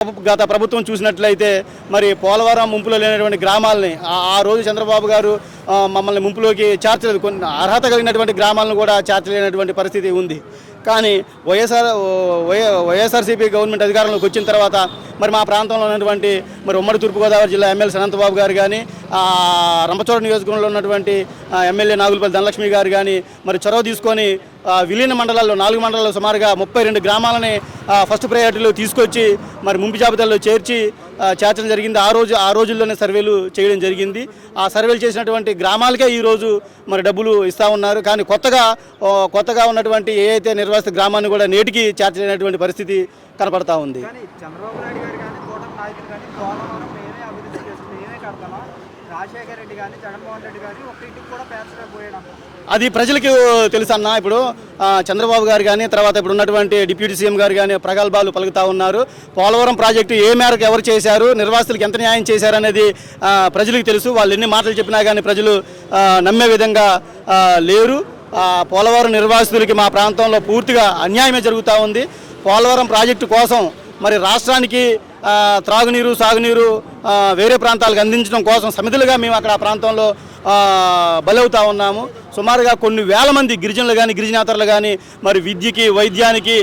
గత ప్రభుత్వం చూసినట్లయితే మరి పోలవరం ముంపులో లేనటువంటి గ్రామాలని ఆ రోజు చంద్రబాబు గారు మమ్మల్ని ముంపులోకి చేర్చలేదు. కొన్ని అర్హత కలిగినటువంటి గ్రామాలను కూడా చేర్చలేనటువంటి పరిస్థితి ఉంది. కానీ వైఎస్ఆర్సీపీ గవర్నమెంట్ అధికారంలోకి వచ్చిన తర్వాత మరి మా ప్రాంతంలో ఉన్నటువంటి మరి ఉమ్మడి తూర్పుగోదావరి జిల్లా ఎమ్మెల్యే అనంతబాబు గారు కానీ, రంపచోడ నియోజకవర్గంలో ఉన్నటువంటి ఎమ్మెల్యే నాగులపల్లి ధనలక్ష్మి గారు కానీ మరి చొరవ తీసుకొని విలీన మండలాల్లో 4 మండలాల్లో సుమారుగా 32 గ్రామాలని ఫస్ట్ ప్రయారిటీలో తీసుకొచ్చి మరి ముంపు జాబితాలో చేర్చడం జరిగింది. ఆ రోజుల్లోనే సర్వేలు చేయడం జరిగింది. ఆ సర్వేలు చేసినటువంటి గ్రామాలకే ఈరోజు మరి డబ్బులు ఇస్తూ ఉన్నారు. కానీ కొత్తగా ఉన్నటువంటి ఏ అయితే నిర్వాసిత గ్రామాన్ని కూడా నేటికి చేర్చలేనటువంటి పరిస్థితి కనపడతా ఉంది. అది ప్రజలకు తెలుసు అన్న. ఇప్పుడు చంద్రబాబు గారు కానీ, తర్వాత ఇప్పుడు ఉన్నటువంటి డిప్యూటీ సీఎం గారు కానీ ప్రగల్భాలు పలుకుతూ ఉన్నారు. పోలవరం ప్రాజెక్టు ఏ మేరకు ఎవరు చేశారు, నిర్వాసితులకు ఎంత న్యాయం చేశారు అనేది ప్రజలకు తెలుసు. వాళ్ళు ఎన్ని మాటలు చెప్పినా కానీ ప్రజలు నమ్మే విధంగా లేరు. పోలవరం నిర్వాసితులకి మా ప్రాంతంలో పూర్తిగా అన్యాయమే జరుగుతూ ఉంది. పోలవరం ప్రాజెక్టు కోసం మరి రాష్ట్రానికి త్రాగునీరు, సాగునీరు వేరే ప్రాంతాలకు అందించడం కోసం సమితులుగా మేము అక్కడ ఆ ప్రాంతంలో బలవుతూ ఉన్నాము. సుమారుగా కొన్ని వేల మంది గిరిజనులు కానీ, గిరిజనేతరులు కానీ మరి విద్యకి, వైద్యానికి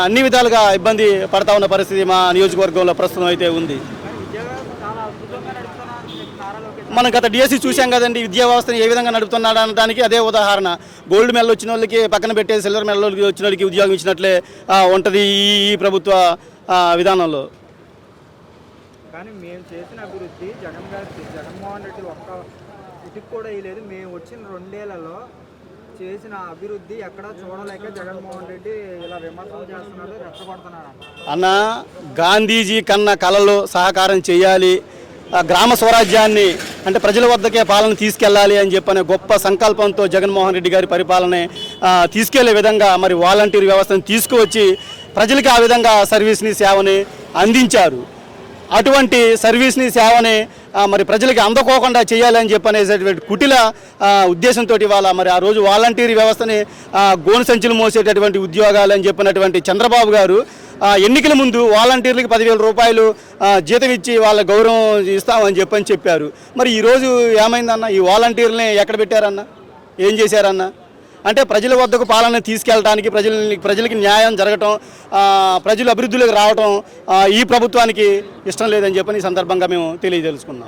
అన్ని విధాలుగా ఇబ్బంది పడతా ఉన్న పరిస్థితి మా నియోజకవర్గంలో ప్రస్తుతం అయితే ఉంది. మనం గత డిఎస్సి చూసాం కదండి, విద్యా వ్యవస్థను ఏ విధంగా నడుపుతున్నాడు అనడానికి అదే ఉదాహరణ. గోల్డ్ మెడల్ వచ్చిన వాళ్ళకి పక్కన పెట్టే సిల్వర్ మెడల్ వచ్చిన వాళ్ళకి ఉద్యోగం ఇచ్చినట్లే ఉంటుంది ఈ ప్రభుత్వ విధానంలో. కానీ మేము చేసిన అభివృద్ధి జగన్మోహన్ రెడ్డి ఒక్క ఇటుకు కూడా వేయలేదు. మేము వచ్చిన 2 ఏళ్లలో చేసిన అభివృద్ధి ఎక్కడా చూడలేక జగన్మోహన్ రెడ్డి ఇలా విమర్శలు చేస్తున్నారు, రెచ్చగొడుతున్నారు. అన్న, గాంధీజీ కన్న కళలో సహకారం చేయాలి, గ్రామ స్వరాజ్యాన్ని అంటే ప్రజల వద్దకే పాలన తీసుకెళ్ళాలి అని చెప్పనే గొప్ప సంకల్పంతో జగన్మోహన్ రెడ్డి గారి పరిపాలన తీసుకెళ్లే విధంగా మరి వాలంటీర్ వ్యవస్థను తీసుకువచ్చి ప్రజలకి ఆ విధంగా సర్వీస్ని, సేవని అందించారు. అటువంటి సర్వీస్ని, సేవని మరి ప్రజలకి అందకోకుండా చేయాలని చెప్పనేసేటువంటి కుటిల ఉద్దేశంతో ఇవాళ మరి ఆ రోజు వాలంటీర్ వ్యవస్థని గోను సంచులు మోసేటటువంటి ఉద్యోగాలు అని చెప్పినటువంటి చంద్రబాబు గారు ఎన్నికల ముందు వాలంటీర్లకి 10,000 రూపాయలు జీతం ఇచ్చి వాళ్ళ గౌరవం ఇస్తామని చెప్పారు. మరి ఈరోజు ఏమైందన్న? ఈ వాలంటీర్లని ఎక్కడ పెట్టారన్న? ఏం చేశారన్న? అంటే ప్రజల వద్దకు పాలన తీసుకెళ్ళడానికి, ప్రజలకి న్యాయం జరగటం, ప్రజలు అభివృద్ధిలోకి రావటం ఈ ప్రభుత్వానికి ఇష్టం లేదని చెప్పని ఈ సందర్భంగా మేము తెలియజేసుకున్నాం.